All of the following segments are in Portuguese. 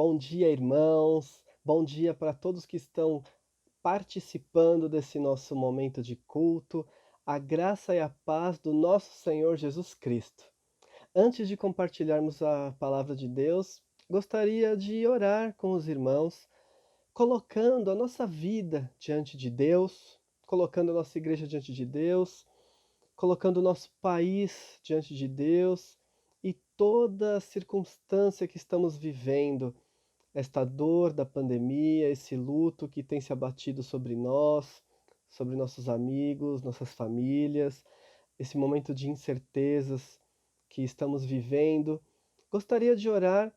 Bom dia, irmãos. Bom dia para todos que estão participando desse nosso momento de culto. A graça e a paz do nosso Senhor Jesus Cristo. Antes de compartilharmos a palavra de Deus, gostaria de orar com os irmãos, colocando a nossa vida diante de Deus, colocando a nossa igreja diante de Deus, colocando o nosso país diante de Deus e toda a circunstância que estamos vivendo, esta dor da pandemia, esse luto que tem se abatido sobre nós, sobre nossos amigos, nossas famílias, esse momento de incertezas que estamos vivendo. Gostaria de orar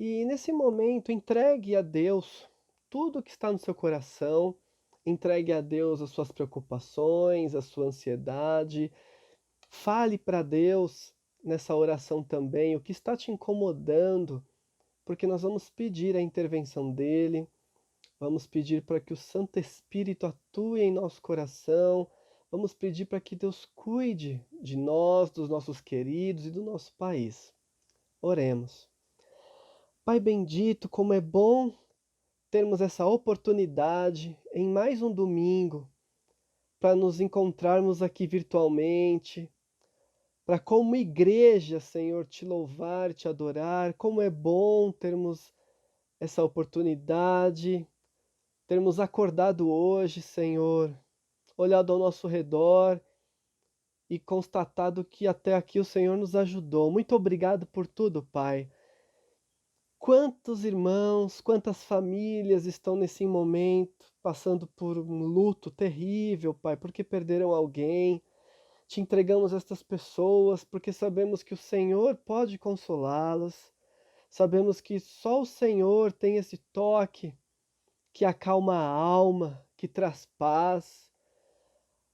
e, nesse momento, entregue a Deus tudo o que está no seu coração, entregue a Deus as suas preocupações, a sua ansiedade. Fale para Deus nessa oração também o que está te incomodando, porque nós vamos pedir a intervenção dele, vamos pedir para que o Santo Espírito atue em nosso coração, vamos pedir para que Deus cuide de nós, dos nossos queridos e do nosso país. Oremos. Pai bendito, como é bom termos essa oportunidade em mais um domingo para nos encontrarmos aqui virtualmente, para como igreja, Senhor, te louvar, te adorar. Como é bom termos essa oportunidade, termos acordado hoje, Senhor, olhado ao nosso redor e constatado que até aqui o Senhor nos ajudou. Muito obrigado por tudo, Pai. Quantos irmãos, quantas famílias estão nesse momento passando por um luto terrível, Pai, porque perderam alguém. Te entregamos estas pessoas porque sabemos que o Senhor pode consolá-las. Sabemos que só o Senhor tem esse toque que acalma a alma, que traz paz.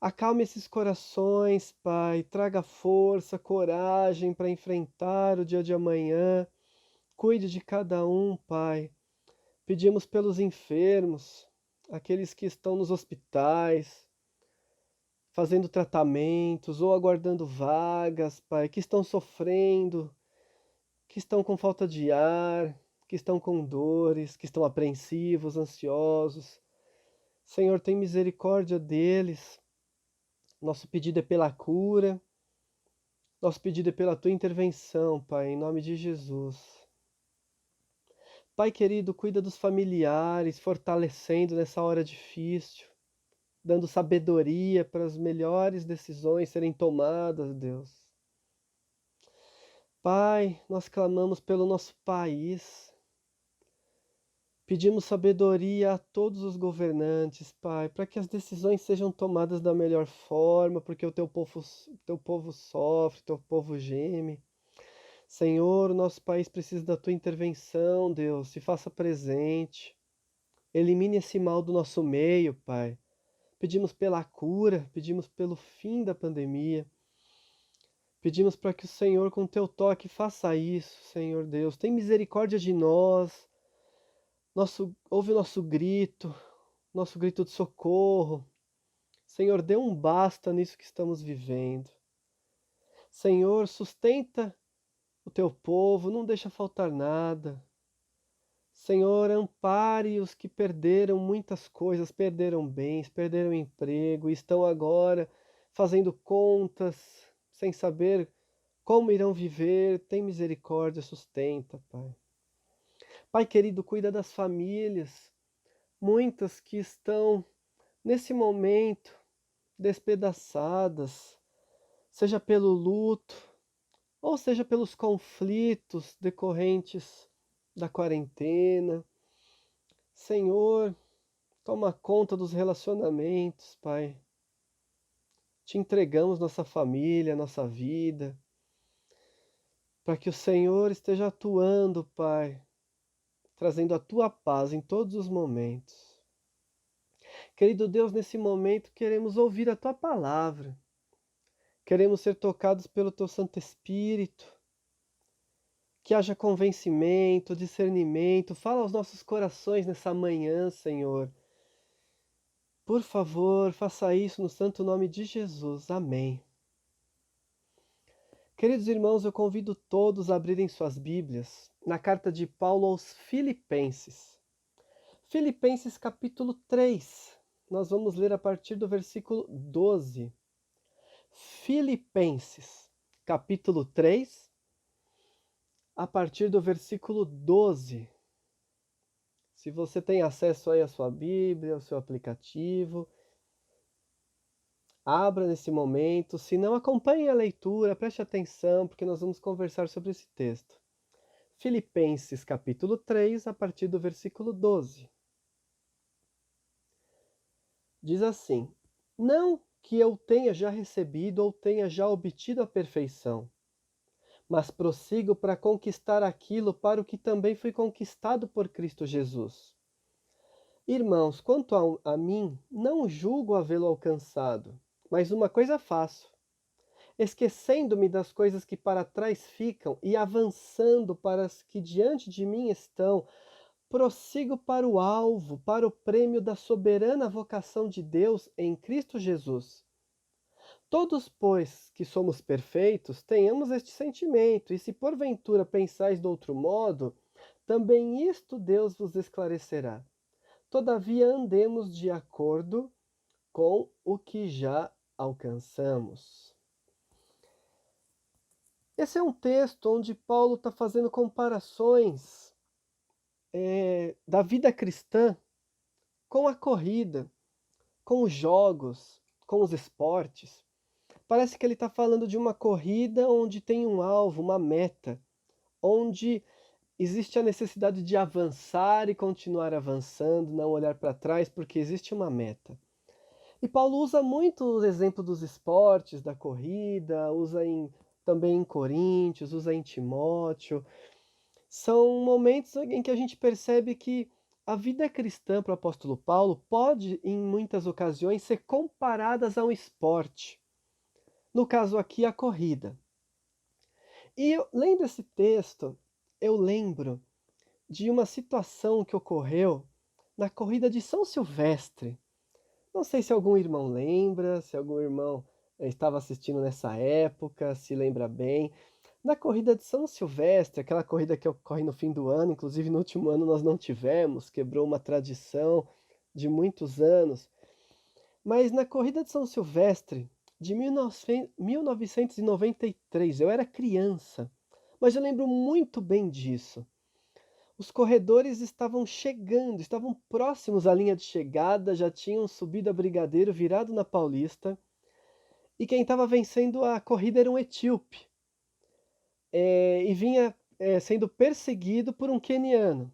Acalme esses corações, Pai. Traga força, coragem para enfrentar o dia de amanhã. Cuide de cada um, Pai. Pedimos pelos enfermos, aqueles que estão nos hospitais, fazendo tratamentos ou aguardando vagas, Pai, que estão sofrendo, que estão com falta de ar, que estão com dores, que estão apreensivos, ansiosos. Senhor, tem misericórdia deles. Nosso pedido é pela cura, nosso pedido é pela tua intervenção, Pai, em nome de Jesus. Pai querido, cuida dos familiares, fortalecendo nessa hora difícil, dando sabedoria para as melhores decisões serem tomadas, Deus. Pai, nós clamamos pelo nosso país. Pedimos sabedoria a todos os governantes, Pai, para que as decisões sejam tomadas da melhor forma, porque o teu povo sofre, o teu povo geme. Senhor, o nosso país precisa da tua intervenção, Deus, se faça presente. Elimine esse mal do nosso meio, Pai. Pedimos pela cura, pedimos pelo fim da pandemia. Pedimos para que o Senhor, com teu toque, faça isso, Senhor Deus. Tem misericórdia de nós. Ouve o nosso grito de socorro. Senhor, dê um basta nisso que estamos vivendo. Senhor, sustenta o teu povo, não deixa faltar nada. Senhor, ampare os que perderam muitas coisas, perderam bens, perderam emprego e estão agora fazendo contas, sem saber como irão viver. Tem misericórdia, sustenta, Pai. Pai querido, cuida das famílias, muitas que estão nesse momento despedaçadas, seja pelo luto, ou seja pelos conflitos decorrentes da quarentena. Senhor, toma conta dos relacionamentos, Pai. Te entregamos nossa família, nossa vida, para que o Senhor esteja atuando, Pai, trazendo a tua paz em todos os momentos. Querido Deus, nesse momento queremos ouvir a tua palavra, queremos ser tocados pelo teu Santo Espírito, que haja convencimento, discernimento. Fala aos nossos corações nessa manhã, Senhor. Por favor, faça isso no santo nome de Jesus. Amém. Queridos irmãos, eu convido todos a abrirem suas Bíblias na carta de Paulo aos Filipenses. Filipenses capítulo 3. Nós vamos ler a partir do versículo 12. Filipenses capítulo 3, a partir do versículo 12. Se você tem acesso aí à sua Bíblia, ao seu aplicativo, abra nesse momento. Se não, acompanhe a leitura, preste atenção, porque nós vamos conversar sobre esse texto. Filipenses capítulo 3, a partir do versículo 12. Diz assim: Não que eu tenha já recebido ou tenha já obtido a perfeição, mas prossigo para conquistar aquilo para o que também fui conquistado por Cristo Jesus. Irmãos, quanto a mim, não julgo havê-lo alcançado, mas uma coisa faço, esquecendo-me das coisas que para trás ficam e avançando para as que diante de mim estão, prossigo para o alvo, para o prêmio da soberana vocação de Deus em Cristo Jesus. Todos, pois, que somos perfeitos, tenhamos este sentimento, e se porventura pensais de outro modo, também isto Deus vos esclarecerá. Todavia andemos de acordo com o que já alcançamos. Esse é um texto onde Paulo está fazendo comparações da vida cristã com a corrida, com os jogos, com os esportes. Parece que ele está falando de uma corrida onde tem um alvo, uma meta, onde existe a necessidade de avançar e continuar avançando, não olhar para trás, porque existe uma meta. E Paulo usa muito o exemplo dos esportes, da corrida, também em Coríntios, usa em Timóteo. São momentos em que a gente percebe que a vida cristã para o apóstolo Paulo pode, em muitas ocasiões, ser comparada a um esporte. No caso aqui, a corrida. E lendo esse texto, eu lembro de uma situação que ocorreu na corrida de São Silvestre. Não sei se algum irmão lembra, se algum irmão estava assistindo nessa época, se lembra bem. Na corrida de São Silvestre, aquela corrida que ocorre no fim do ano, inclusive no último ano nós não tivemos, quebrou uma tradição de muitos anos. Mas na corrida de São Silvestre, de 1993, eu era criança, mas eu lembro muito bem disso. Os corredores estavam chegando, estavam próximos à linha de chegada, já tinham subido a Brigadeiro, virado na Paulista, e quem estava vencendo a corrida era um etíope, e vinha sendo perseguido por um queniano.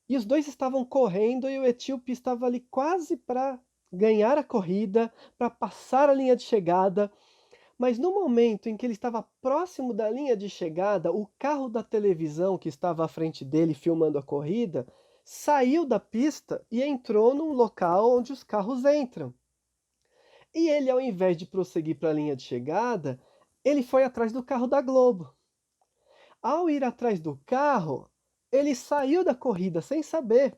E os dois estavam correndo e o etíope estava ali quase para ganhar a corrida, para passar a linha de chegada, mas no momento em que ele estava próximo da linha de chegada, o carro da televisão que estava à frente dele filmando a corrida, saiu da pista e entrou num local onde os carros entram. E ele, ao invés de prosseguir para a linha de chegada, ele foi atrás do carro da Globo. Ao ir atrás do carro, ele saiu da corrida sem saber.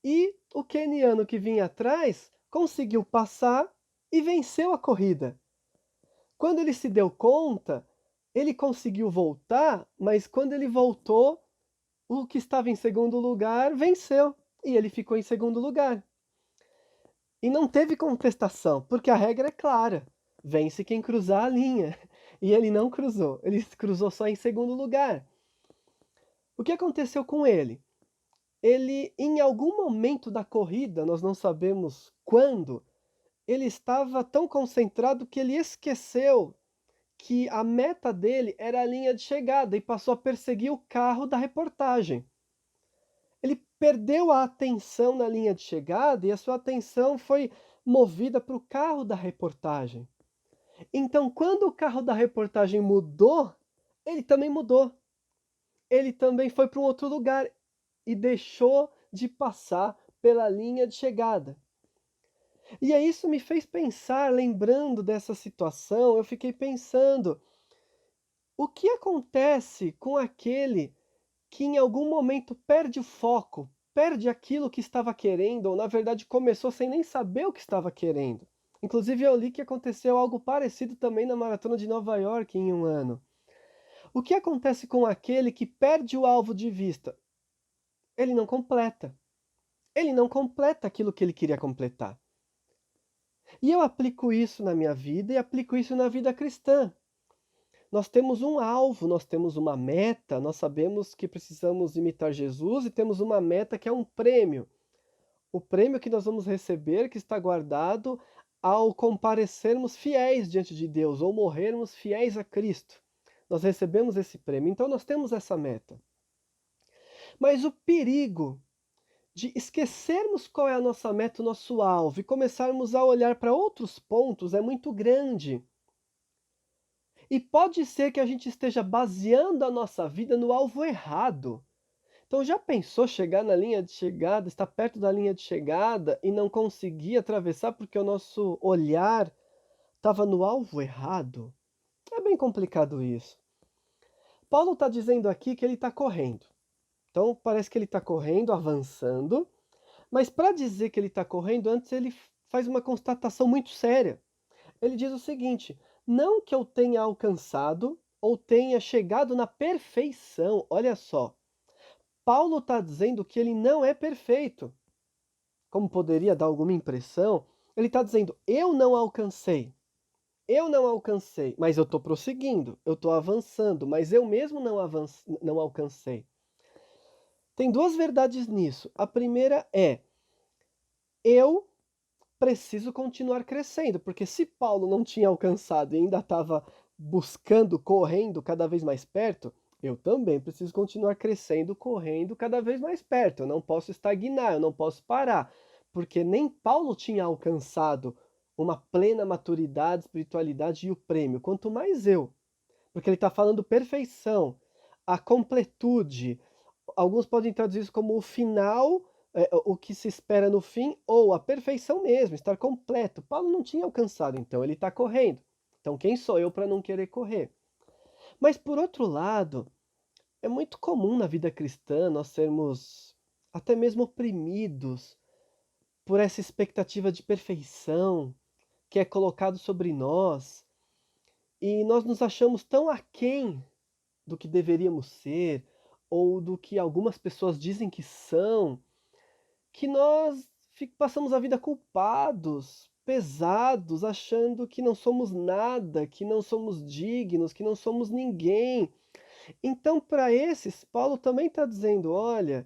E o queniano que vinha atrás conseguiu passar e venceu a corrida. Quando ele se deu conta, ele conseguiu voltar, mas quando ele voltou, o que estava em segundo lugar venceu e ele ficou em segundo lugar. E não teve contestação, porque a regra é clara: vence quem cruzar a linha. E ele não cruzou, ele cruzou só em segundo lugar. O que aconteceu com ele? Ele, em algum momento da corrida, nós não sabemos quando, ele estava tão concentrado que ele esqueceu que a meta dele era a linha de chegada e passou a perseguir o carro da reportagem. Ele perdeu a atenção na linha de chegada e a sua atenção foi movida para o carro da reportagem. Então, quando o carro da reportagem mudou, ele também mudou. Ele também foi para um outro lugar e deixou de passar pela linha de chegada. E aí isso me fez pensar, lembrando dessa situação, eu fiquei pensando, o que acontece com aquele que em algum momento perde o foco, perde aquilo que estava querendo, ou na verdade começou sem nem saber o que estava querendo? Inclusive eu li que aconteceu algo parecido também na maratona de Nova York em um ano. O que acontece com aquele que perde o alvo de vista? Ele não completa. Ele não completa aquilo que ele queria completar. E eu aplico isso na minha vida e aplico isso na vida cristã. Nós temos um alvo, nós temos uma meta, nós sabemos que precisamos imitar Jesus e temos uma meta que é um prêmio. O prêmio que nós vamos receber, que está guardado ao comparecermos fiéis diante de Deus ou morrermos fiéis a Cristo. Nós recebemos esse prêmio, então nós temos essa meta. Mas o perigo de esquecermos qual é a nossa meta, o nosso alvo, e começarmos a olhar para outros pontos é muito grande. E pode ser que a gente esteja baseando a nossa vida no alvo errado. Então já pensou chegar na linha de chegada, estar perto da linha de chegada e não conseguir atravessar porque o nosso olhar estava no alvo errado? É bem complicado isso. Paulo está dizendo aqui que ele está correndo. Então parece que ele está correndo, avançando, mas para dizer que ele está correndo, antes ele faz uma constatação muito séria. Ele diz o seguinte: não que eu tenha alcançado ou tenha chegado na perfeição. Olha só, Paulo está dizendo que ele não é perfeito. Como poderia dar alguma impressão, ele está dizendo: eu não alcancei, mas eu estou prosseguindo, eu estou avançando, mas eu mesmo não alcancei. Tem duas verdades nisso. A primeira é: eu preciso continuar crescendo, porque se Paulo não tinha alcançado e ainda estava buscando, correndo cada vez mais perto, eu também preciso continuar crescendo, correndo cada vez mais perto. Eu não posso estagnar, eu não posso parar, porque nem Paulo tinha alcançado uma plena maturidade, espiritualidade e o prêmio, quanto mais eu, porque ele está falando perfeição, a completude. Alguns podem traduzir isso como o final, o que se espera no fim, ou a perfeição mesmo, estar completo. Paulo não tinha alcançado, então ele está correndo. Então quem sou eu para não querer correr? Mas por outro lado, é muito comum na vida cristã nós sermos até mesmo oprimidos por essa expectativa de perfeição que é colocado sobre nós, e nós nos achamos tão aquém do que deveríamos ser, ou do que algumas pessoas dizem que são, que nós passamos a vida culpados, pesados, achando que não somos nada, que não somos dignos, que não somos ninguém. Então, para esses, Paulo também está dizendo: olha,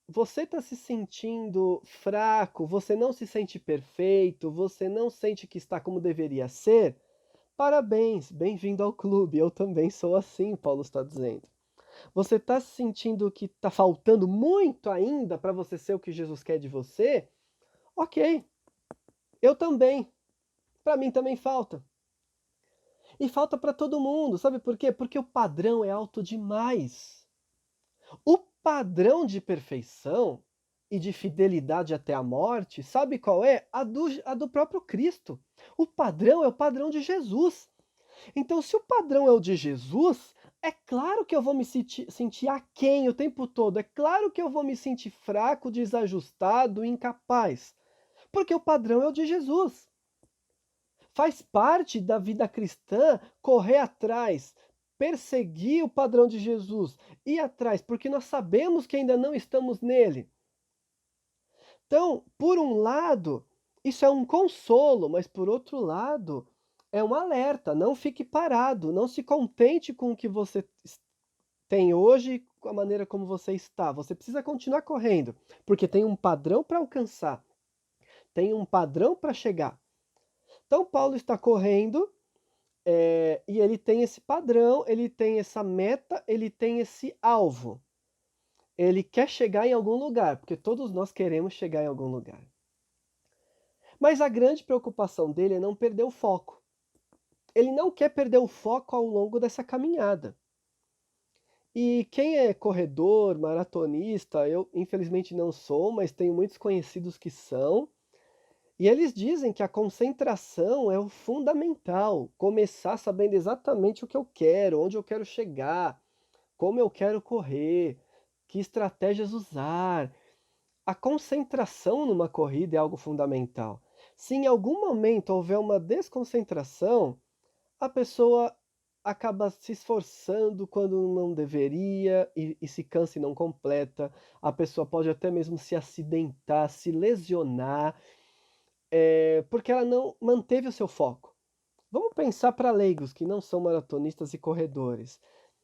você está se sentindo fraco, você não se sente perfeito, você não sente que está como deveria ser. Parabéns, bem-vindo ao clube. Eu também sou assim, Paulo está dizendo. Você está sentindo que está faltando muito ainda para você ser o que Jesus quer de você? Ok, eu também. Para mim também falta. E falta para todo mundo, sabe por quê? Porque o padrão é alto demais. O padrão de perfeição e de fidelidade até a morte, sabe qual é? A do próprio Cristo. O padrão é o padrão de Jesus. Então, se o padrão é o de Jesus, é claro que eu vou me sentir aquém o tempo todo. É claro que eu vou me sentir fraco, desajustado, incapaz. Porque o padrão é o de Jesus. Faz parte da vida cristã correr atrás, perseguir o padrão de Jesus, ir atrás, porque nós sabemos que ainda não estamos nele. Então, por um lado, isso é um consolo, mas por outro lado, é um alerta. Não fique parado, não se contente com o que você tem hoje, com a maneira como você está. Você precisa continuar correndo, porque tem um padrão para alcançar, tem um padrão para chegar. Então, Paulo está correndo, e ele tem esse padrão, ele tem essa meta, ele tem esse alvo. Ele quer chegar em algum lugar, porque todos nós queremos chegar em algum lugar. Mas a grande preocupação dele é não perder o foco. Ele não quer perder o foco ao longo dessa caminhada. E quem é corredor, maratonista, eu infelizmente não sou, mas tenho muitos conhecidos que são, e eles dizem que a concentração é o fundamental. Começar sabendo exatamente o que eu quero, onde eu quero chegar, como eu quero correr, que estratégias usar. A concentração numa corrida é algo fundamental. Se em algum momento houver uma desconcentração, a pessoa acaba se esforçando quando não deveria e se cansa e não completa. A pessoa pode até mesmo se acidentar, se lesionar, porque ela não manteve o seu foco. Vamos pensar para leigos que não são maratonistas e corredores.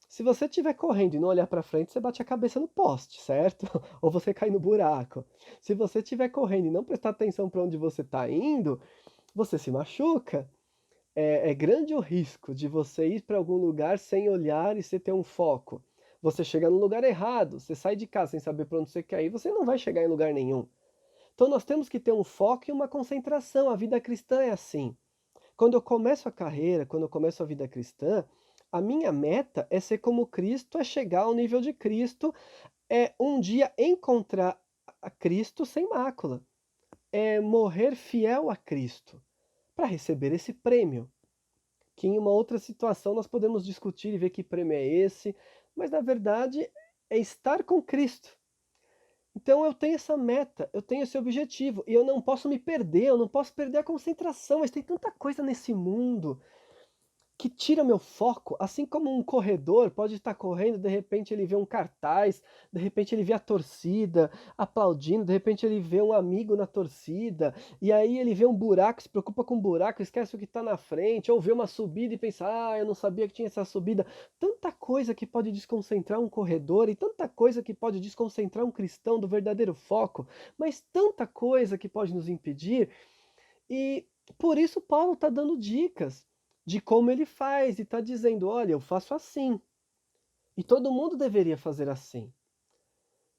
Se você estiver correndo e não olhar para frente, você bate a cabeça no poste, certo? Ou você cai no buraco. Se você estiver correndo e não prestar atenção para onde você está indo, você se machuca. É grande o risco de você ir para algum lugar sem olhar e sem ter um foco. Você chega no lugar errado, você sai de casa sem saber para onde você quer ir, você não vai chegar em lugar nenhum. Então nós temos que ter um foco e uma concentração. A vida cristã é assim. Quando eu começo a carreira, quando eu começo a vida cristã, a minha meta é ser como Cristo, é chegar ao nível de Cristo, é um dia encontrar a Cristo sem mácula, é morrer fiel a Cristo, para receber esse prêmio, que em uma outra situação nós podemos discutir e ver que prêmio é esse, mas na verdade é estar com Cristo. Então eu tenho essa meta, eu tenho esse objetivo, e eu não posso me perder, eu não posso perder a concentração, mas tem tanta coisa nesse mundo que tira meu foco, assim como um corredor pode estar correndo, de repente ele vê um cartaz, de repente ele vê a torcida aplaudindo, de repente ele vê um amigo na torcida, e aí ele vê um buraco, se preocupa com o buraco, esquece o que está na frente, ou vê uma subida e pensa, ah, eu não sabia que tinha essa subida. Tanta coisa que pode desconcentrar um corredor e tanta coisa que pode desconcentrar um cristão do verdadeiro foco, mas tanta coisa que pode nos impedir, e por isso Paulo está dando dicas de como ele faz e está dizendo: olha, eu faço assim. E todo mundo deveria fazer assim.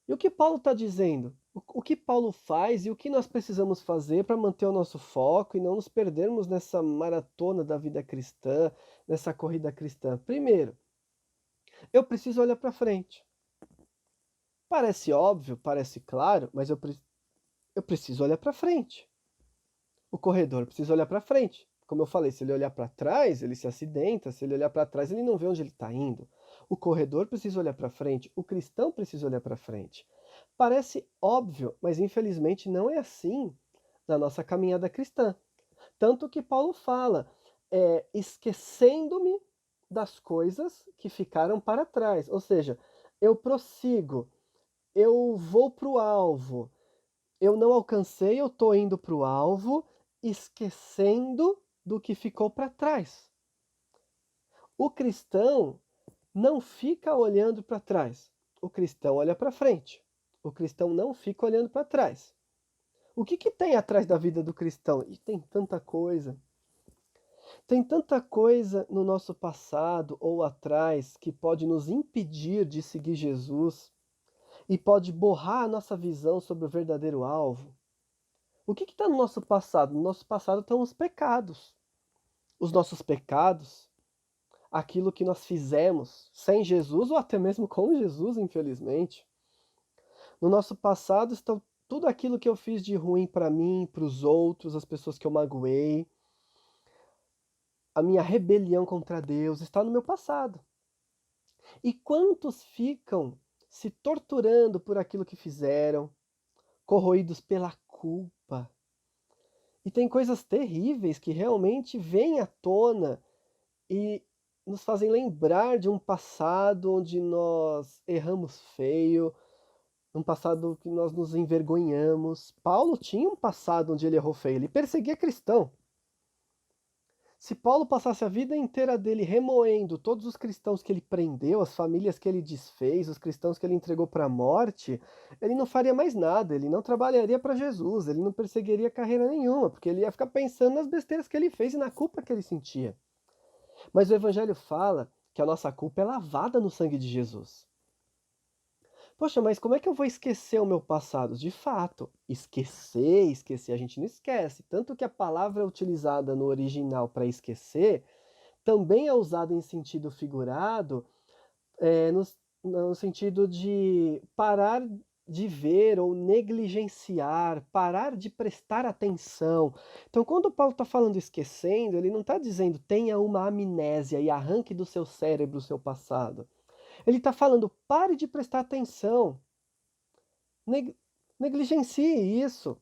E o que Paulo está dizendo? O que Paulo faz e o que nós precisamos fazer para manter o nosso foco e não nos perdermos nessa maratona da vida cristã, nessa corrida cristã? Primeiro, eu preciso olhar para frente. Parece óbvio, parece claro, mas eu preciso olhar para frente. O corredor precisa olhar para frente. Como eu falei, se ele olhar para trás, ele se acidenta, se ele olhar para trás, ele não vê onde ele está indo. O corredor precisa olhar para frente, o cristão precisa olhar para frente. Parece óbvio, mas infelizmente não é assim na nossa caminhada cristã. Tanto que Paulo fala, esquecendo-me das coisas que ficaram para trás. Ou seja, eu prossigo, eu vou para o alvo, eu não alcancei, eu estou indo para o alvo, esquecendo do que ficou para trás. O cristão não fica olhando para trás. O cristão olha para frente. O cristão não fica olhando para trás. O que tem atrás da vida do cristão? E tem tanta coisa. Tem tanta coisa no nosso passado ou atrás que pode nos impedir de seguir Jesus e pode borrar a nossa visão sobre o verdadeiro alvo. O que está no nosso passado? No nosso passado estão os pecados. Os nossos pecados, aquilo que nós fizemos sem Jesus ou até mesmo com Jesus, infelizmente. No nosso passado estão tudo aquilo que eu fiz de ruim para mim, para os outros, as pessoas que eu magoei. A minha rebelião contra Deus está no meu passado. E quantos ficam se torturando por aquilo que fizeram, corroídos pela culpa? E tem coisas terríveis que realmente vêm à tona e nos fazem lembrar de um passado onde nós erramos feio, um passado que nós nos envergonhamos. Paulo tinha um passado onde ele errou feio, ele perseguia cristão. Se Paulo passasse a vida inteira dele remoendo todos os cristãos que ele prendeu, as famílias que ele desfez, os cristãos que ele entregou para a morte, ele não faria mais nada, ele não trabalharia para Jesus, ele não perseguiria carreira nenhuma, porque ele ia ficar pensando nas besteiras que ele fez e na culpa que ele sentia. Mas o Evangelho fala que a nossa culpa é lavada no sangue de Jesus. Poxa, mas como é que eu vou esquecer o meu passado? De fato, esquecer, a gente não esquece. Tanto que a palavra utilizada no original para esquecer também é usada em sentido figurado, no sentido de parar de ver ou negligenciar, parar de prestar atenção. Então, quando o Paulo está falando esquecendo, ele não está dizendo tenha uma amnésia e arranque do seu cérebro o seu passado. Ele está falando pare de prestar atenção, negligencie isso,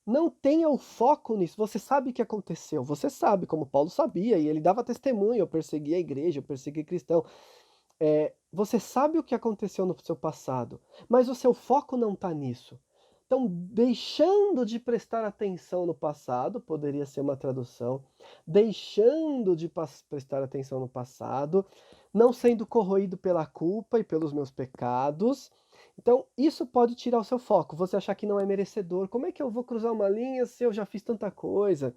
Não tenha o foco nisso. Você sabe o que aconteceu, você sabe, como Paulo sabia, e ele dava testemunho: "Eu persegui a igreja, eu persegui cristão". Você sabe o que aconteceu no seu passado, mas o seu foco não está nisso. Então, deixando de prestar atenção no passado, poderia ser uma tradução, deixando de prestar atenção no passado, não sendo corroído pela culpa e pelos meus pecados. Então, isso pode tirar o seu foco. Você achar que não é merecedor. Como é que eu vou cruzar uma linha se eu já fiz tanta coisa?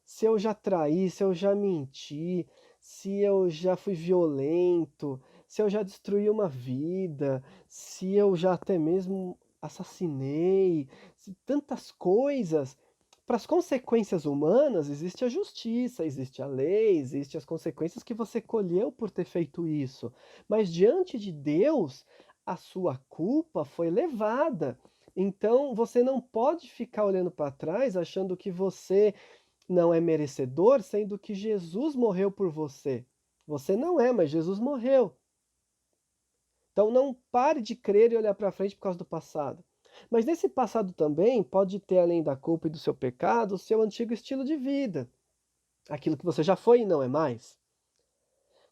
Se eu já traí, se eu já menti, se eu já fui violento, se eu já destruí uma vida, se eu já até mesmo assassinei, tantas coisas. Para as consequências humanas existe a justiça, existe a lei, existe as consequências que você colheu por ter feito isso. Mas diante de Deus, a sua culpa foi levada. Então você não pode ficar olhando para trás achando que você não é merecedor, sendo que Jesus morreu por você. Você não é, mas Jesus morreu. Então não pare de crer e olhar para frente por causa do passado. Mas nesse passado também pode ter, além da culpa e do seu pecado, o seu antigo estilo de vida. Aquilo que você já foi e não é mais.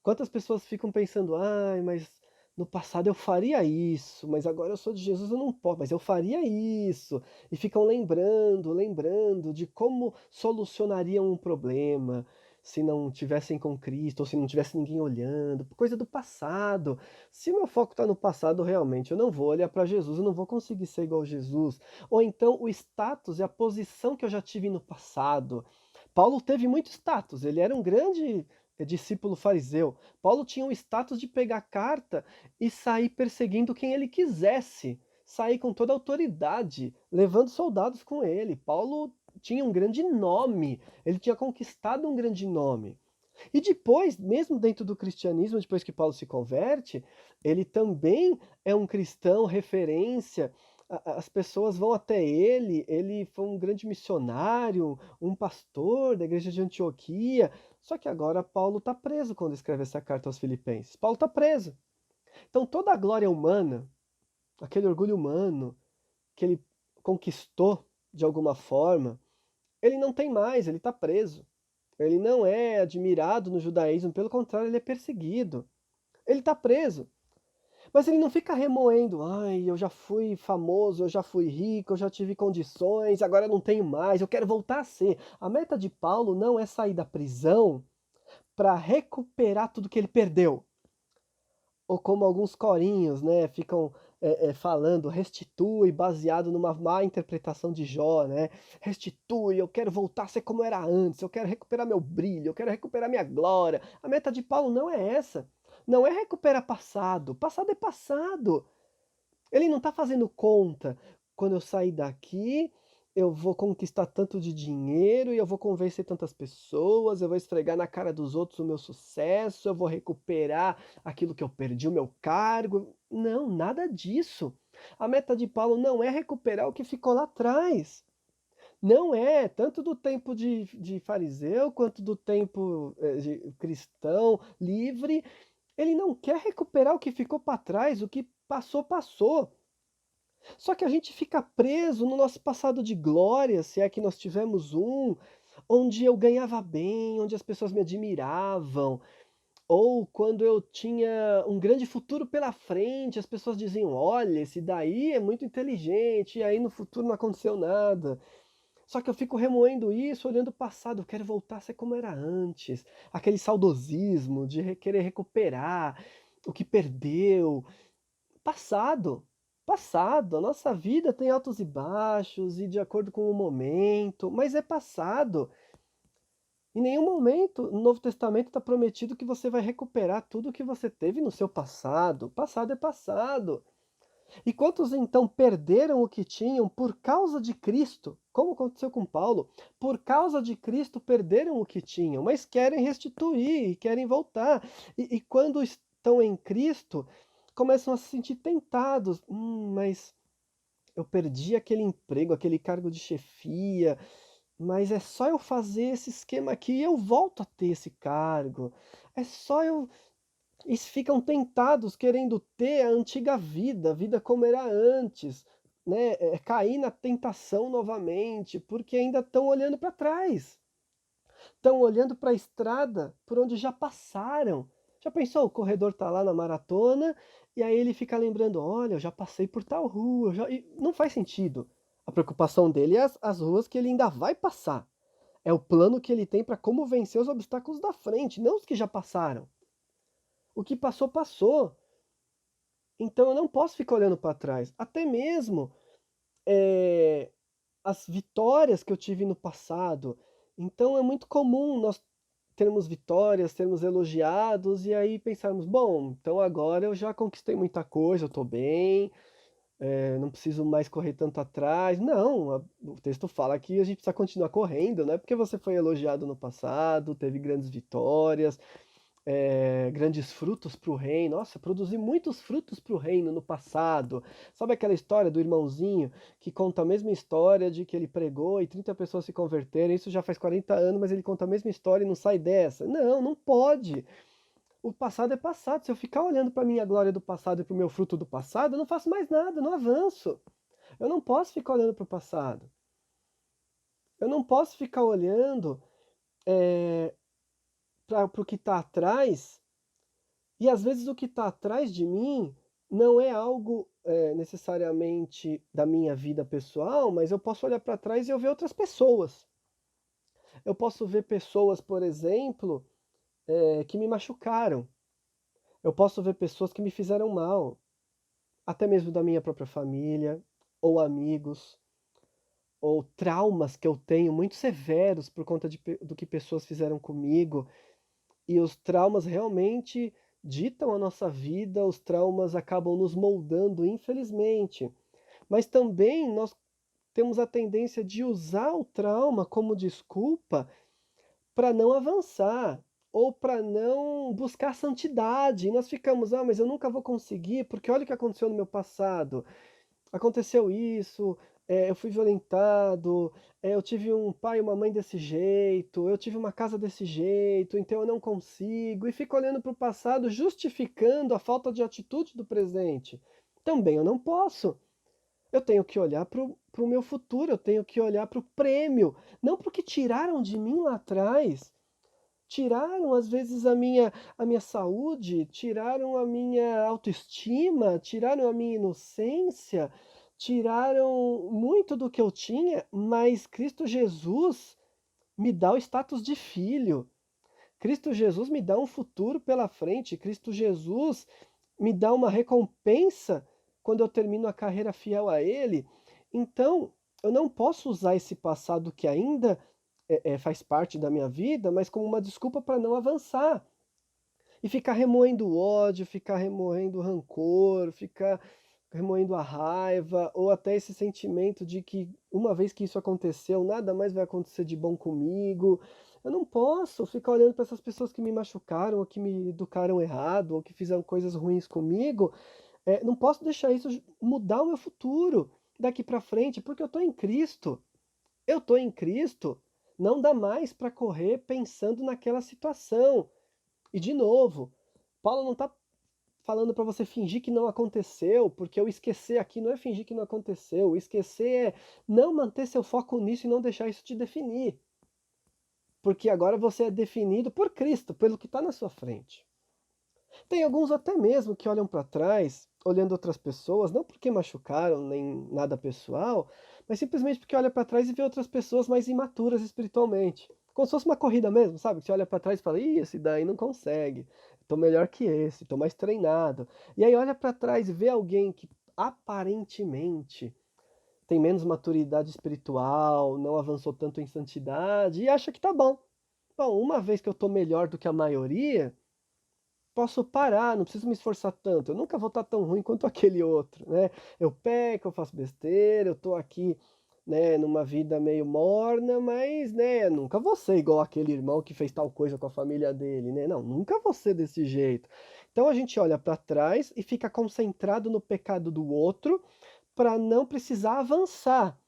Quantas pessoas ficam pensando: "Ai, mas no passado eu faria isso, mas agora eu sou de Jesus, eu não posso, mas eu faria isso". E ficam lembrando de como solucionariam um problema, se não tivessem com Cristo, ou se não tivesse ninguém olhando, coisa do passado. Se o meu foco está no passado, realmente, eu não vou olhar para Jesus, eu não vou conseguir ser igual a Jesus. Ou então o status e a posição que eu já tive no passado. Paulo teve muito status, ele era um grande discípulo fariseu. Paulo tinha o status de pegar carta e sair perseguindo quem ele quisesse, sair com toda a autoridade, levando soldados com ele. Paulo tinha um grande nome, ele tinha conquistado um grande nome. E depois, mesmo dentro do cristianismo, depois que Paulo se converte, ele também é um cristão referência. As pessoas vão até ele, ele foi um grande missionário, um pastor da igreja de Antioquia. Só que agora Paulo está preso quando escreve essa carta aos Filipenses. Paulo está preso. Então toda a glória humana, aquele orgulho humano que ele conquistou de alguma forma, ele não tem mais, ele está preso. Ele não é admirado no judaísmo, pelo contrário, ele é perseguido. Ele está preso. Mas ele não fica remoendo: "Ai, eu já fui famoso, eu já fui rico, eu já tive condições, agora eu não tenho mais, eu quero voltar a ser". A meta de Paulo não é sair da prisão para recuperar tudo que ele perdeu. Ou como alguns corinhos, né, ficam falando: "Restitui", baseado numa má interpretação de Jó, né. "Restitui, eu quero voltar a ser como era antes, eu quero recuperar meu brilho, eu quero recuperar minha glória". A meta de Paulo não é essa. Não é recuperar passado, passado é passado. Ele não está fazendo conta: "Quando eu sair daqui, eu vou conquistar tanto de dinheiro e eu vou convencer tantas pessoas, eu vou esfregar na cara dos outros o meu sucesso, eu vou recuperar aquilo que eu perdi, o meu cargo". Não, nada disso. A meta de Paulo não é recuperar o que ficou lá atrás. Não é, tanto do tempo de fariseu, quanto do tempo, de cristão livre, ele não quer recuperar o que ficou para trás, o que passou, passou. Só que a gente fica preso no nosso passado de glória, se é que nós tivemos um, onde eu ganhava bem, onde as pessoas me admiravam, ou quando eu tinha um grande futuro pela frente, as pessoas diziam: "Olha, esse daí é muito inteligente", e aí no futuro não aconteceu nada. Só que eu fico remoendo isso, olhando o passado, eu quero voltar a ser como era antes, aquele saudosismo de querer recuperar o que perdeu. Passado, passado. A nossa vida tem altos e baixos e de acordo com o momento, mas é passado. Em nenhum momento no Novo Testamento está prometido que você vai recuperar tudo o que você teve no seu passado. Passado é passado. E quantos então perderam o que tinham por causa de Cristo? Como aconteceu com Paulo? Por causa de Cristo perderam o que tinham, mas querem restituir e querem voltar. E quando estão em Cristo, começam a se sentir tentados. Mas eu perdi aquele emprego, aquele cargo de chefia, mas é só eu fazer esse esquema aqui e eu volto a ter esse cargo. É só eu. E ficam tentados querendo ter a antiga vida, a vida como era antes. né, cair na tentação novamente, porque ainda estão olhando para trás, estão olhando para a estrada por onde já passaram. Já pensou, o corredor está lá na maratona, e aí ele fica lembrando: "Olha, eu já passei por tal rua, eu já", e não faz sentido. A preocupação dele é as ruas que ele ainda vai passar. É o plano que ele tem para como vencer os obstáculos da frente, não os que já passaram. O que passou, passou. Então eu não posso ficar olhando para trás. Até mesmo, eh, as vitórias que eu tive no passado. Então é muito comum nós termos vitórias, sermos elogiados e aí pensarmos: "Bom, então agora eu já conquistei muita coisa, eu estou bem, não preciso mais correr tanto atrás". Não, o texto fala que a gente precisa continuar correndo, não é porque você foi elogiado no passado, teve grandes vitórias, grandes frutos para o reino. Nossa, produzi muitos frutos para o reino no passado. Sabe aquela história do irmãozinho que conta a mesma história de que ele pregou e 30 pessoas se converteram? Isso já faz 40 anos, mas ele conta a mesma história e não sai dessa. Não, não pode. O passado é passado. Se eu ficar olhando para a minha glória do passado e para o meu fruto do passado, eu não faço mais nada, eu não avanço. Eu não posso ficar olhando para o passado. Eu não posso ficar olhando para o que está atrás. E às vezes o que está atrás de mim não é algo, necessariamente da minha vida pessoal, mas eu posso olhar para trás e eu ver outras pessoas. Eu posso ver pessoas, por exemplo, que me machucaram. Eu posso ver pessoas que me fizeram mal, até mesmo da minha própria família, ou amigos, ou traumas que eu tenho muito severos por conta do que pessoas fizeram comigo. E os traumas realmente ditam a nossa vida, os traumas acabam nos moldando, infelizmente. Mas também nós temos a tendência de usar o trauma como desculpa para não avançar ou para não buscar santidade. E nós ficamos: "Ah, mas eu nunca vou conseguir, porque olha o que aconteceu no meu passado. Aconteceu isso, eu fui violentado, eu tive um pai e uma mãe desse jeito, eu tive uma casa desse jeito, então eu não consigo", e fico olhando para o passado justificando a falta de atitude do presente. Também eu não posso. Eu tenho que olhar para o meu futuro, eu tenho que olhar para o prêmio, não para o que tiraram de mim lá atrás. Tiraram às vezes a minha saúde, tiraram a minha autoestima, tiraram a minha inocência, tiraram muito do que eu tinha, mas Cristo Jesus me dá o status de filho. Cristo Jesus me dá um futuro pela frente, Cristo Jesus me dá uma recompensa quando eu termino a carreira fiel a Ele. Então, eu não posso usar esse passado que ainda faz parte da minha vida, mas como uma desculpa para não avançar. E ficar remoendo o ódio, ficar remoendo o rancor, ficar remoendo a raiva, ou até esse sentimento de que uma vez que isso aconteceu, nada mais vai acontecer de bom comigo. Eu não posso ficar olhando para essas pessoas que me machucaram, ou que me educaram errado, ou que fizeram coisas ruins comigo. Não posso deixar isso mudar o meu futuro daqui para frente, porque eu estou em Cristo. Eu estou em Cristo, não dá mais para correr pensando naquela situação. E de novo, Paulo não está falando para você fingir que não aconteceu, porque o esquecer aqui não é fingir que não aconteceu. O esquecer é não manter seu foco nisso e não deixar isso te definir. Porque agora você é definido por Cristo, pelo que está na sua frente. Tem alguns até mesmo que olham para trás, olhando outras pessoas, não porque machucaram nem nada pessoal, mas simplesmente porque olha para trás e vê outras pessoas mais imaturas espiritualmente. Como se fosse uma corrida mesmo, sabe? Você olha para trás e fala: "Ih, esse daí não consegue. Tô melhor que esse, tô mais treinado". E aí olha para trás e vê alguém que aparentemente tem menos maturidade espiritual, não avançou tanto em santidade e acha que tá bom. Bom, uma vez que eu tô melhor do que a maioria, posso parar, não preciso me esforçar tanto, eu nunca vou estar tão ruim quanto aquele outro, né. Eu peco, eu faço besteira, eu tô aqui, né, numa vida meio morna, mas, né, nunca vou ser igual aquele irmão que fez tal coisa com a família dele, né, não, nunca vou ser desse jeito. Então a gente olha para trás e fica concentrado no pecado do outro, para não precisar avançar.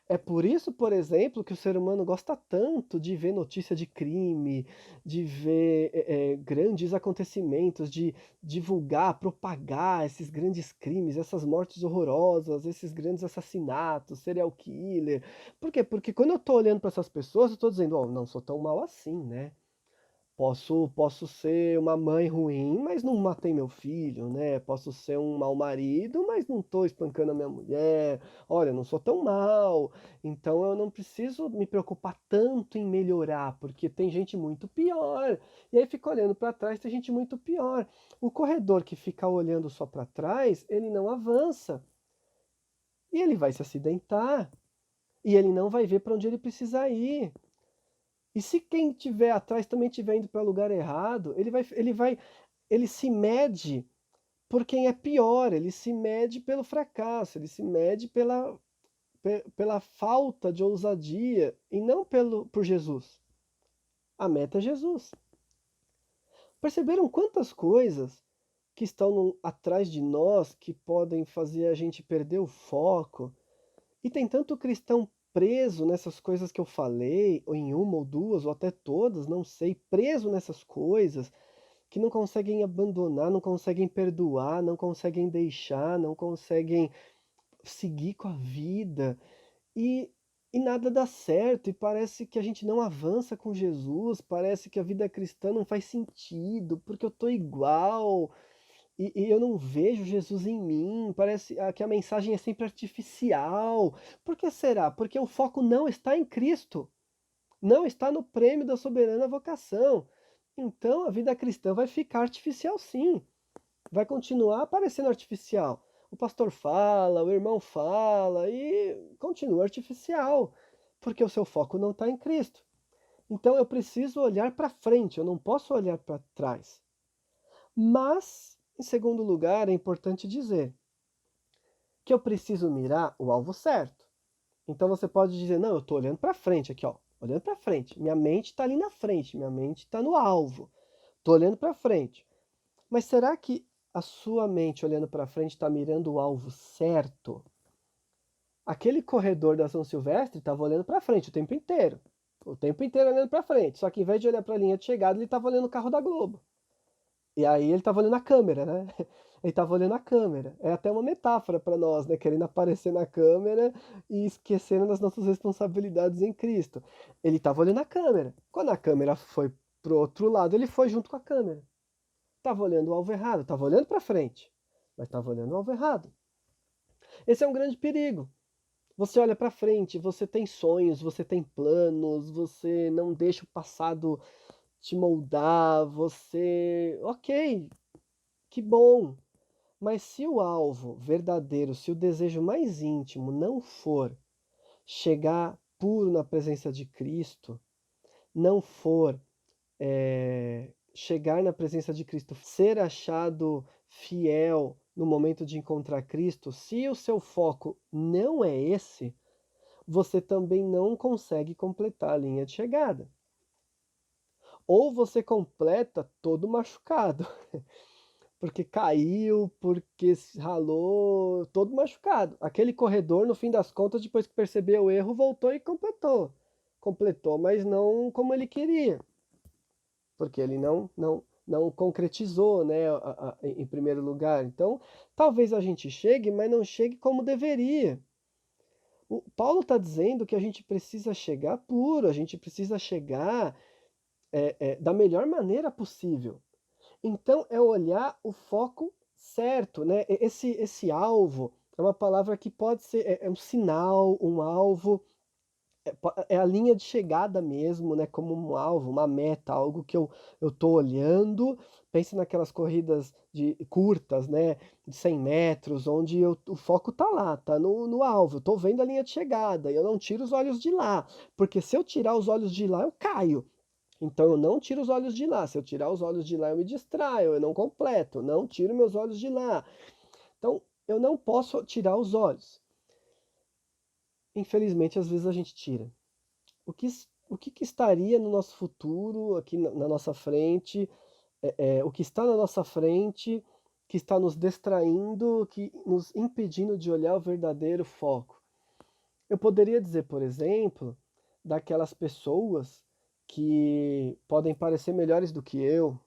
É por isso, por exemplo, que o ser humano gosta tanto de ver notícia de crime, de ver, grandes acontecimentos, de divulgar, propagar esses grandes crimes, essas mortes horrorosas, esses grandes assassinatos, serial killer. Por quê? Porque quando eu estou olhando para essas pessoas, eu estou dizendo: "Ó, não sou tão mal assim, né". Posso ser uma mãe ruim, mas não matei meu filho, né. Posso ser um mau marido, mas não estou espancando a minha mulher. Olha, eu não sou tão mal, então eu não preciso me preocupar tanto em melhorar, porque tem gente muito pior. E aí fica olhando para trás, tem gente muito pior. O corredor que fica olhando só para trás, ele não avança, e ele vai se acidentar, e ele não vai ver para onde ele precisa ir. E se quem tiver atrás também estiver indo para lugar errado, ele se mede por quem é pior, ele se mede pelo fracasso, ele se mede pela falta de ousadia e não por Jesus. A meta é Jesus. Perceberam quantas coisas que estão atrás de nós que podem fazer a gente perder o foco? E tem tanto cristão preso nessas coisas que eu falei, ou em uma ou duas, ou até todas, não sei, preso nessas coisas, que não conseguem abandonar, não conseguem perdoar, não conseguem deixar, não conseguem seguir com a vida, e e nada dá certo, e parece que a gente não avança com Jesus, parece que a vida cristã não faz sentido, porque eu tô igual, e eu não vejo Jesus em mim, parece que a mensagem é sempre artificial. Por que será? Porque o foco não está em Cristo, não está no prêmio da soberana vocação. Então a vida cristã vai ficar artificial sim, vai continuar parecendo artificial. O pastor fala, o irmão fala e continua artificial, porque o seu foco não está em Cristo. Então eu preciso olhar para frente, eu não posso olhar para trás. Mas, em segundo lugar, é importante dizer que eu preciso mirar o alvo certo. Então você pode dizer: "Não, eu estou olhando para frente aqui, ó, olhando para frente. Minha mente está ali na frente, minha mente está no alvo. Estou olhando para frente". Mas será que a sua mente olhando para frente está mirando o alvo certo? Aquele corredor da São Silvestre estava olhando para frente o tempo inteiro olhando para frente. Só que em vez de olhar para a linha de chegada, ele estava olhando o carro da Globo. E aí ele estava olhando a câmera, né? Ele estava olhando a câmera. É até uma metáfora para nós, né? Querendo aparecer na câmera e esquecendo das nossas responsabilidades em Cristo. Ele estava olhando a câmera. Quando a câmera foi pro outro lado, ele foi junto com a câmera. Estava olhando o alvo errado, estava olhando para frente, mas estava olhando o alvo errado. Esse é um grande perigo. Você olha para frente, você tem sonhos, você tem planos, você não deixa o passado te moldar, você, ok, que bom. Mas se o alvo verdadeiro, se o desejo mais íntimo não for chegar puro na presença de Cristo, não for chegar na presença de Cristo, ser achado fiel no momento de encontrar Cristo, se o seu foco não é esse, você também não consegue completar a linha de chegada. Ou você completa todo machucado, porque caiu, porque se ralou, todo machucado. Aquele corredor, no fim das contas, depois que percebeu o erro, voltou e completou. Completou, mas não como ele queria, porque ele não concretizou, né, em primeiro lugar. Então, talvez a gente chegue, mas não chegue como deveria. O Paulo está dizendo que a gente precisa chegar puro, a gente precisa chegar da melhor maneira possível. Então é olhar o foco certo, né? Esse alvo é uma palavra que pode ser é um sinal, um alvo, é a linha de chegada mesmo, né? Como um alvo, uma meta, algo que eu tô olhando. Pense naquelas corridas de curtas, né? De 100 metros, onde o foco tá lá, tá no alvo. Eu tô vendo a linha de chegada e eu não tiro os olhos de lá, porque se eu tirar os olhos de lá, eu caio. Então eu não tiro os olhos de lá. Se eu tirar os olhos de lá, eu me distraio, eu não completo, não tiro meus olhos de lá. Então eu não posso tirar os olhos. Infelizmente, às vezes a gente tira. O que estaria no nosso futuro, aqui na nossa frente, o que está na nossa frente, que está nos distraindo, que nos impedindo de olhar o verdadeiro foco. Eu poderia dizer, por exemplo, daquelas pessoas que podem parecer melhores do que eu,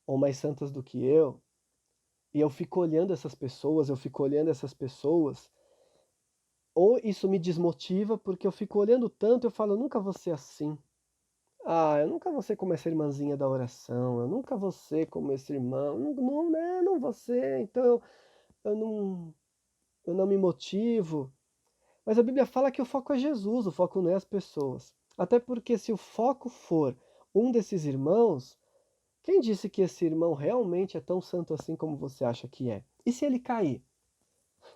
ou mais santas do que eu, e eu fico olhando essas pessoas, eu fico olhando essas pessoas, ou isso me desmotiva, porque eu fico olhando tanto, eu falo: "Eu nunca vou ser assim. Ah, eu nunca vou ser como essa irmãzinha da oração, eu nunca vou ser como esse irmão, não, né, não vou ser, então eu não eu não me motivo". Mas a Bíblia fala que o foco é Jesus, o foco não é as pessoas. Até porque se o foco for um desses irmãos, quem disse que esse irmão realmente é tão santo assim como você acha que é? E se ele cair?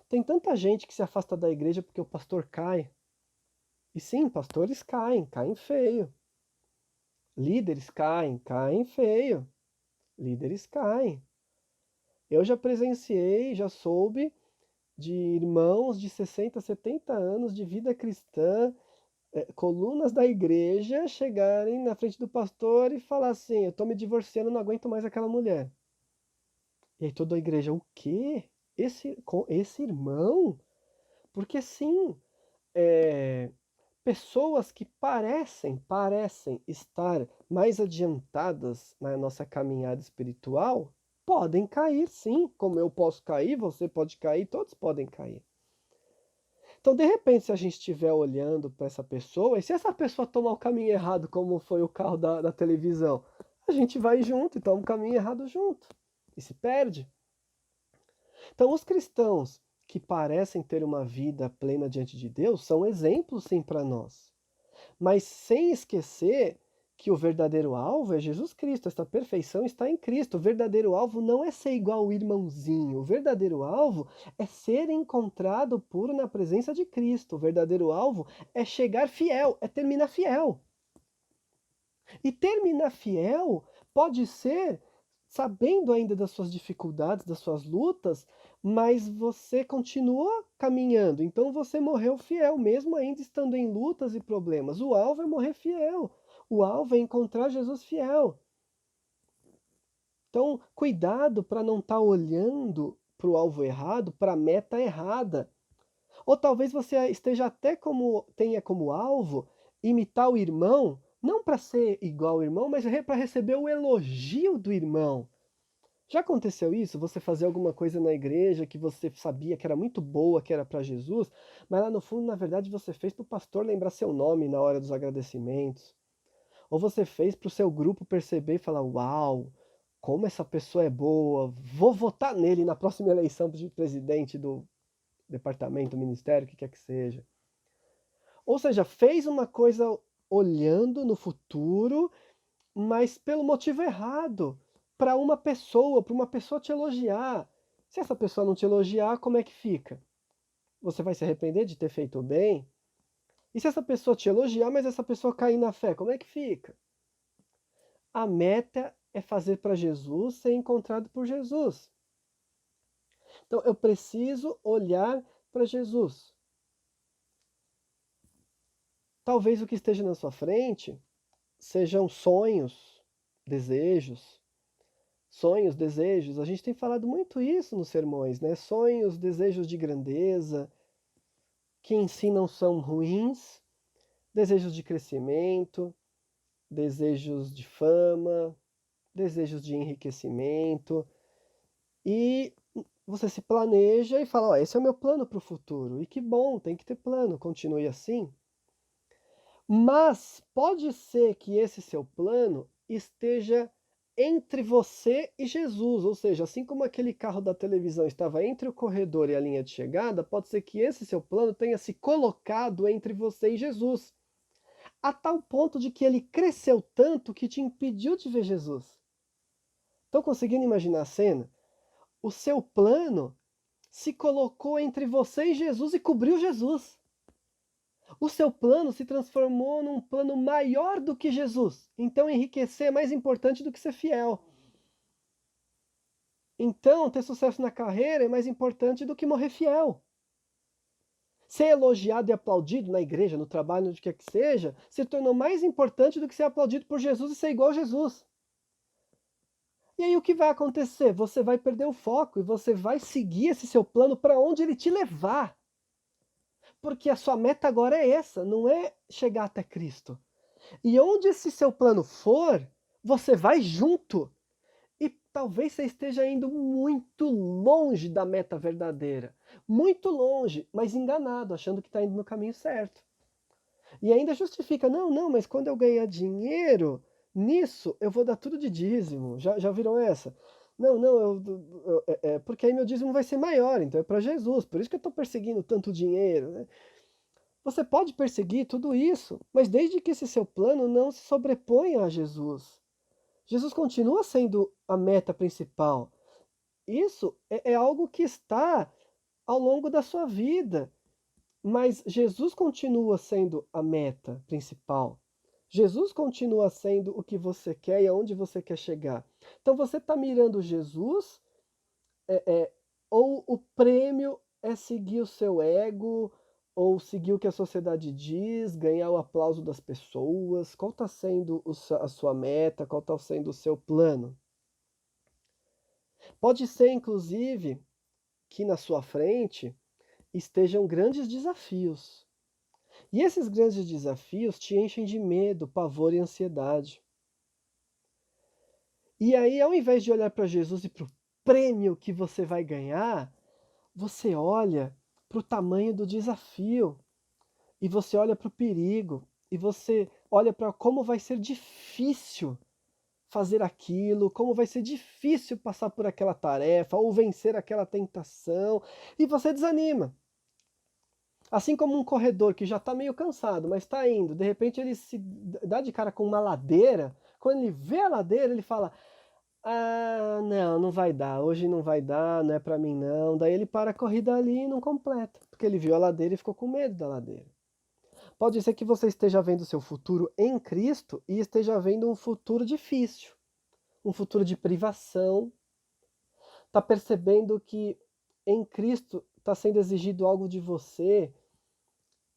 Tem tanta gente que se afasta da igreja porque o pastor cai. E sim, pastores caem, caem feio. Líderes caem, caem feio. Líderes caem. Eu já presenciei, já soube de irmãos de 60, 70 anos de vida cristã, colunas da igreja, chegarem na frente do pastor e falar assim: "Eu tô me divorciando, não aguento mais aquela mulher". E aí toda a igreja: "O quê? Esse irmão?". Porque sim, eh, pessoas que parecem estar mais adiantadas na nossa caminhada espiritual, podem cair sim, como eu posso cair, você pode cair, todos podem cair. Então, de repente, se a gente estiver olhando para essa pessoa, e se essa pessoa tomar o caminho errado, como foi o carro da televisão, a gente vai junto e toma o caminho errado junto, e se perde. Então, os cristãos que parecem ter uma vida plena diante de Deus são exemplos sim para nós. Mas sem esquecer que o verdadeiro alvo é Jesus Cristo, esta perfeição está em Cristo. O verdadeiro alvo não é ser igual ao irmãozinho, o verdadeiro alvo é ser encontrado puro na presença de Cristo. O verdadeiro alvo é chegar fiel, é terminar fiel. E terminar fiel pode ser sabendo ainda das suas dificuldades, das suas lutas, mas você continua caminhando. Então você morreu fiel, mesmo ainda estando em lutas e problemas. O alvo é morrer fiel. O alvo é encontrar Jesus fiel. Então, cuidado para não estar olhando para o alvo errado, para a meta errada. Ou talvez você esteja até tenha como alvo imitar o irmão, não para ser igual ao irmão, mas para receber o elogio do irmão. Já aconteceu isso? Você fazer alguma coisa na igreja que você sabia que era muito boa, que era para Jesus, mas lá no fundo, na verdade, você fez para o pastor lembrar seu nome na hora dos agradecimentos. Ou você fez para o seu grupo perceber e falar: "Uau, como essa pessoa é boa, vou votar nele na próxima eleição de presidente do departamento, ministério, o que quer que seja". Ou seja, fez uma coisa olhando no futuro, mas pelo motivo errado, para uma pessoa te elogiar. Se essa pessoa não te elogiar, como é que fica? Você vai se arrepender de ter feito o bem? E se essa pessoa te elogiar, mas essa pessoa cair na fé, como é que fica? A meta é fazer para Jesus ser encontrado por Jesus. Então eu preciso olhar para Jesus. Talvez o que esteja na sua frente sejam sonhos, desejos. Sonhos, desejos, a gente tem falado muito isso nos sermões, né? Sonhos, desejos de grandeza, que em si não são ruins, desejos de crescimento, desejos de fama, desejos de enriquecimento. E você se planeja e fala: "Ó, esse é o meu plano para o futuro". E que bom, tem que ter plano, continue assim. Mas pode ser que esse seu plano esteja entre você e Jesus, ou seja, assim como aquele carro da televisão estava entre o corredor e a linha de chegada, pode ser que esse seu plano tenha se colocado entre você e Jesus, a tal ponto de que ele cresceu tanto que te impediu de ver Jesus. Estão conseguindo imaginar a cena? O seu plano se colocou entre você e Jesus e cobriu Jesus. O seu plano se transformou num plano maior do que Jesus. Então enriquecer é mais importante do que ser fiel. Então ter sucesso na carreira é mais importante do que morrer fiel. Ser elogiado e aplaudido na igreja, no trabalho, onde quer que seja, se tornou mais importante do que ser aplaudido por Jesus e ser igual a Jesus. E aí o que vai acontecer? Você vai perder o foco e você vai seguir esse seu plano para onde ele te levar. Porque a sua meta agora é essa, não é chegar até Cristo. E onde esse seu plano for, você vai junto. E talvez você esteja indo muito longe da meta verdadeira. Muito longe, mas enganado, achando que está indo no caminho certo. E ainda justifica, não, não, mas quando eu ganhar dinheiro, nisso eu vou dar tudo de dízimo. Já viram essa? Não, não, porque aí meu dízimo vai ser maior, então é para Jesus, por isso que eu estou perseguindo tanto dinheiro, né? Você pode perseguir tudo isso, mas desde que esse seu plano não se sobreponha a Jesus. Jesus continua sendo a meta principal. Isso é algo que está ao longo da sua vida. Mas Jesus continua sendo a meta principal. Jesus continua sendo o que você quer e aonde você quer chegar. Então você está mirando Jesus, ou o prêmio é seguir o seu ego, ou seguir o que a sociedade diz, ganhar o aplauso das pessoas? Qual está sendo a sua meta? Qual está sendo o seu plano? Pode ser, inclusive, que na sua frente estejam grandes desafios. E esses grandes desafios te enchem de medo, pavor e ansiedade. E aí, ao invés de olhar para Jesus e para o prêmio que você vai ganhar, você olha para o tamanho do desafio, e você olha para o perigo, e você olha para como vai ser difícil fazer aquilo, como vai ser difícil passar por aquela tarefa ou vencer aquela tentação, e você desanima. Assim como um corredor que já está meio cansado, mas está indo, de repente ele se dá de cara com uma ladeira, quando ele vê a ladeira, ele fala: "Ah, não, não vai dar, hoje não vai dar, não é para mim não". Daí ele para a corrida ali e não completa, porque ele viu a ladeira e ficou com medo da ladeira. Pode ser que você esteja vendo seu futuro em Cristo e esteja vendo um futuro difícil, um futuro de privação. Está percebendo que em Cristo está sendo exigido algo de você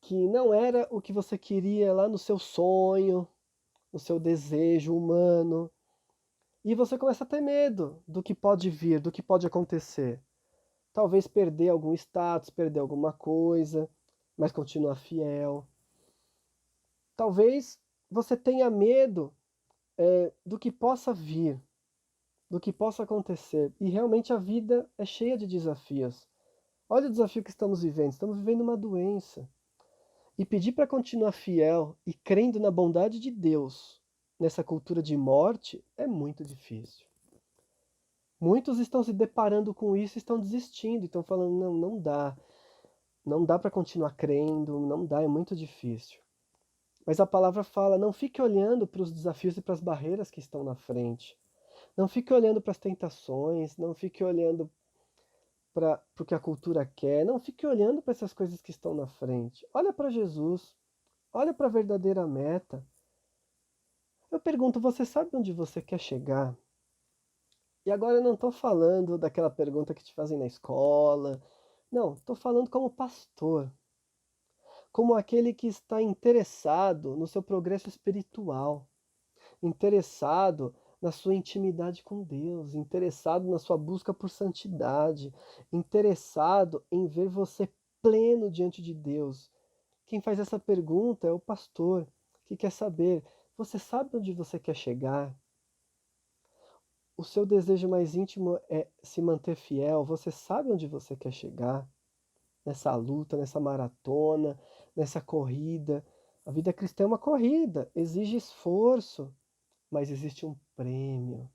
que não era o que você queria lá no seu sonho, no seu desejo humano. E você começa a ter medo do que pode vir, do que pode acontecer. Talvez perder algum status, perder alguma coisa, mas continuar fiel. Talvez você tenha medo do que possa vir, do que possa acontecer. E realmente a vida é cheia de desafios. Olha o desafio que estamos vivendo. Estamos vivendo uma doença. E pedir para continuar fiel e crendo na bondade de Deus nessa cultura de morte é muito difícil. Muitos estão se deparando com isso e estão desistindo, estão falando, não, não dá. Não dá para continuar crendo, não dá, é muito difícil. Mas a palavra fala, não fique olhando para os desafios e para as barreiras que estão na frente. Não fique olhando para as tentações, não fique olhando para o que a cultura quer, não fique olhando para essas coisas que estão na frente. Olha para Jesus, olha para a verdadeira meta. Eu pergunto, você sabe onde você quer chegar? E agora eu não estou falando daquela pergunta que te fazem na escola. Não, estou falando como pastor, como aquele que está interessado no seu progresso espiritual, interessado na sua intimidade com Deus, interessado na sua busca por santidade, interessado em ver você pleno diante de Deus. Quem faz essa pergunta é o pastor, que quer saber, você sabe onde você quer chegar? O seu desejo mais íntimo é se manter fiel, você sabe onde você quer chegar? Nessa luta, nessa maratona, nessa corrida. A vida cristã é uma corrida, exige esforço, mas existe um prêmio.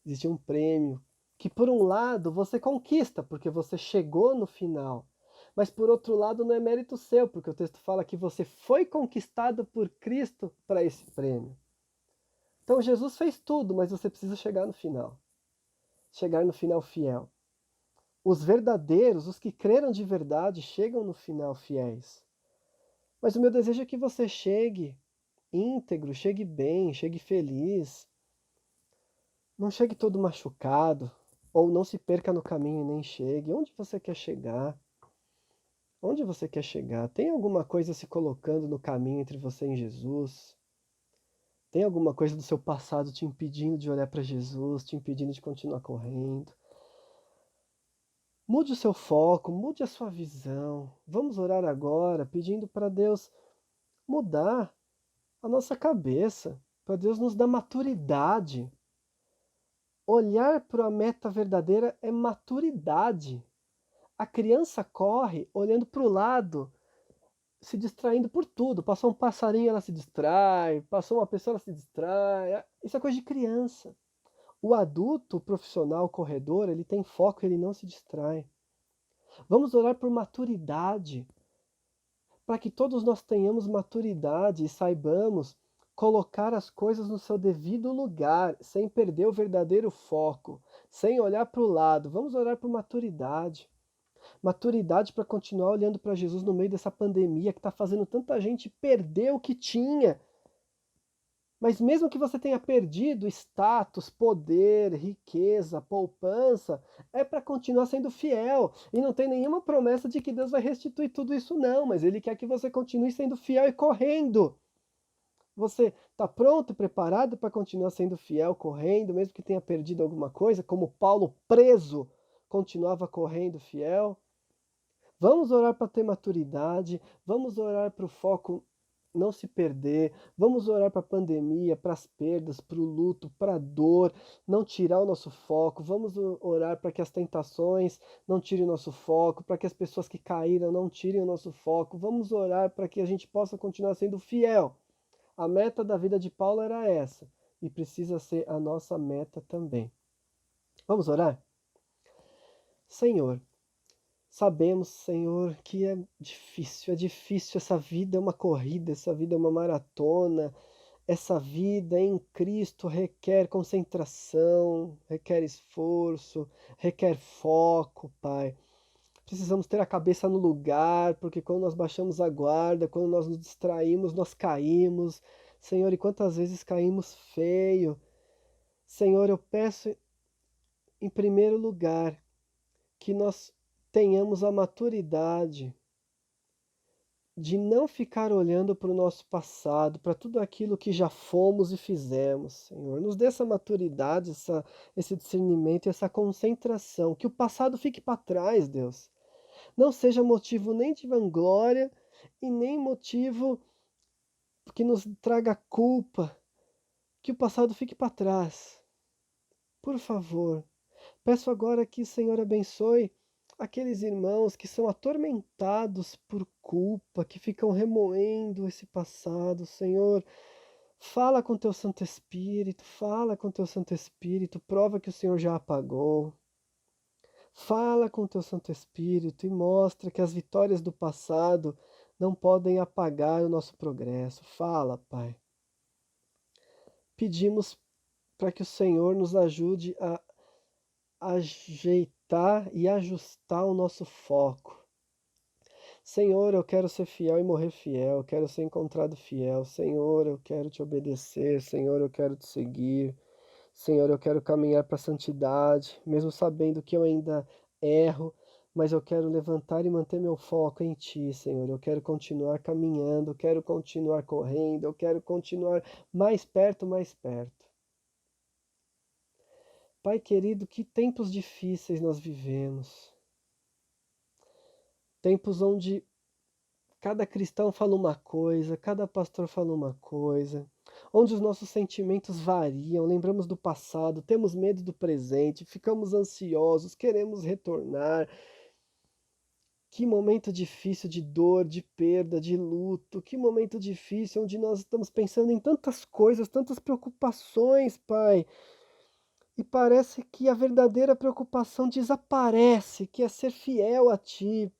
Existe um prêmio que, por um lado, você conquista, porque você chegou no final. Mas, por outro lado, não é mérito seu, porque o texto fala que você foi conquistado por Cristo para esse prêmio. Então, Jesus fez tudo, mas você precisa chegar no final. Chegar no final fiel. Os verdadeiros, os que creram de verdade, chegam no final fiéis. Mas o meu desejo é que você chegue íntegro, chegue bem, chegue feliz. Não chegue todo machucado, ou não se perca no caminho e nem chegue. Onde você quer chegar? Onde você quer chegar? Tem alguma coisa se colocando no caminho entre você e Jesus? Tem alguma coisa do seu passado te impedindo de olhar para Jesus, te impedindo de continuar correndo? Mude o seu foco, mude a sua visão. Vamos orar agora, pedindo para Deus mudar a nossa cabeça, para Deus nos dar maturidade. Olhar para a meta verdadeira é maturidade. A criança corre olhando para o lado, se distraindo por tudo. Passou um passarinho, ela se distrai. Passou uma pessoa, ela se distrai. Isso é coisa de criança. O adulto, o profissional, o corredor, ele tem foco, ele não se distrai. Vamos orar por maturidade, para que todos nós tenhamos maturidade e saibamos colocar as coisas no seu devido lugar, sem perder o verdadeiro foco, sem olhar para o lado. Vamos orar por maturidade. Maturidade para continuar olhando para Jesus no meio dessa pandemia que está fazendo tanta gente perder o que tinha. Mas mesmo que você tenha perdido status, poder, riqueza, poupança, é para continuar sendo fiel. E não tem nenhuma promessa de que Deus vai restituir tudo isso, não. Mas Ele quer que você continue sendo fiel e correndo. Você está pronto e preparado para continuar sendo fiel, correndo, mesmo que tenha perdido alguma coisa, como Paulo preso continuava correndo fiel? Vamos orar para ter maturidade, vamos orar para o foco não se perder, vamos orar para a pandemia, para as perdas, para o luto, para a dor, não tirar o nosso foco, vamos orar para que as tentações não tirem o nosso foco, para que as pessoas que caíram não tirem o nosso foco, vamos orar para que a gente possa continuar sendo fiel. A meta da vida de Paulo era essa, e precisa ser a nossa meta também. Vamos orar? Senhor, sabemos, Senhor, que é difícil, essa vida é uma corrida, essa vida é uma maratona, essa vida em Cristo requer concentração, requer esforço, requer foco, Pai. Precisamos ter a cabeça no lugar, porque quando nós baixamos a guarda, quando nós nos distraímos, nós caímos. Senhor, e quantas vezes caímos feio. Senhor, eu peço em primeiro lugar que nós tenhamos a maturidade de não ficar olhando para o nosso passado, para tudo aquilo que já fomos e fizemos, Senhor. Nos dê essa maturidade, esse discernimento e essa concentração, que o passado fique para trás, Deus. Não seja motivo nem de vanglória e nem motivo que nos traga culpa, que o passado fique para trás. Por favor, peço agora que o Senhor abençoe aqueles irmãos que são atormentados por culpa, que ficam remoendo esse passado. Senhor, fala com teu Santo Espírito, fala com teu Santo Espírito, prova que o Senhor já apagou. Fala com teu Santo Espírito e mostra que as vitórias do passado não podem apagar o nosso progresso. Fala, Pai. Pedimos para que o Senhor nos ajude a ajeitar e ajustar o nosso foco. Senhor, eu quero ser fiel e morrer fiel, eu quero ser encontrado fiel. Senhor, eu quero te obedecer. Senhor, eu quero te seguir. Senhor, eu quero caminhar para a santidade, mesmo sabendo que eu ainda erro, mas eu quero levantar e manter meu foco em Ti, Senhor. Eu quero continuar caminhando, eu quero continuar correndo, eu quero continuar mais perto, mais perto. Pai querido, que tempos difíceis nós vivemos. Tempos onde cada cristão fala uma coisa, cada pastor fala uma coisa, onde os nossos sentimentos variam, lembramos do passado, temos medo do presente, ficamos ansiosos, queremos retornar. Que momento difícil de dor, de perda, de luto, que momento difícil onde nós estamos pensando em tantas coisas, tantas preocupações, Pai. E parece que a verdadeira preocupação desaparece, que é ser fiel a Ti,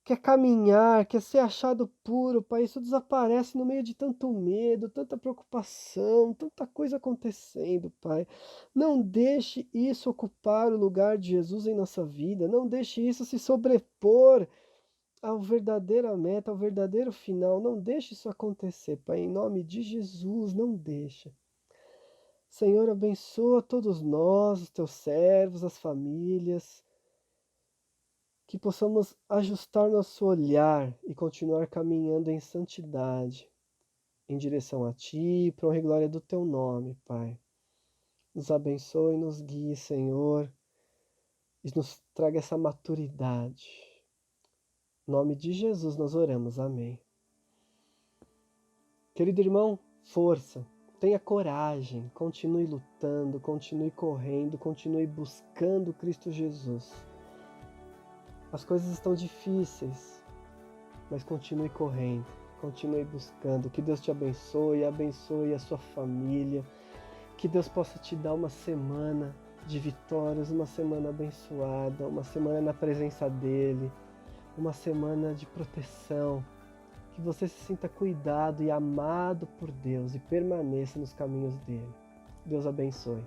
quer caminhar, quer ser achado puro, Pai. Isso desaparece no meio de tanto medo, tanta preocupação, tanta coisa acontecendo, Pai. Não deixe isso ocupar o lugar de Jesus em nossa vida. Não deixe isso se sobrepor à verdadeira meta, ao verdadeiro final. Não deixe isso acontecer, Pai. Em nome de Jesus, não deixa. Senhor, abençoa todos nós, os teus servos, as famílias, que possamos ajustar nosso olhar e continuar caminhando em santidade, em direção a Ti, para a honra e glória do Teu nome, Pai. Nos abençoe e nos guie, Senhor, e nos traga essa maturidade. Em nome de Jesus nós oramos, amém. Querido irmão, força, tenha coragem, continue lutando, continue correndo, continue buscando Cristo Jesus. As coisas estão difíceis, mas continue correndo, continue buscando. Que Deus te abençoe, abençoe a sua família, que Deus possa te dar uma semana de vitórias, uma semana abençoada, uma semana na presença dEle, uma semana de proteção. Que você se sinta cuidado e amado por Deus e permaneça nos caminhos dele. Deus abençoe.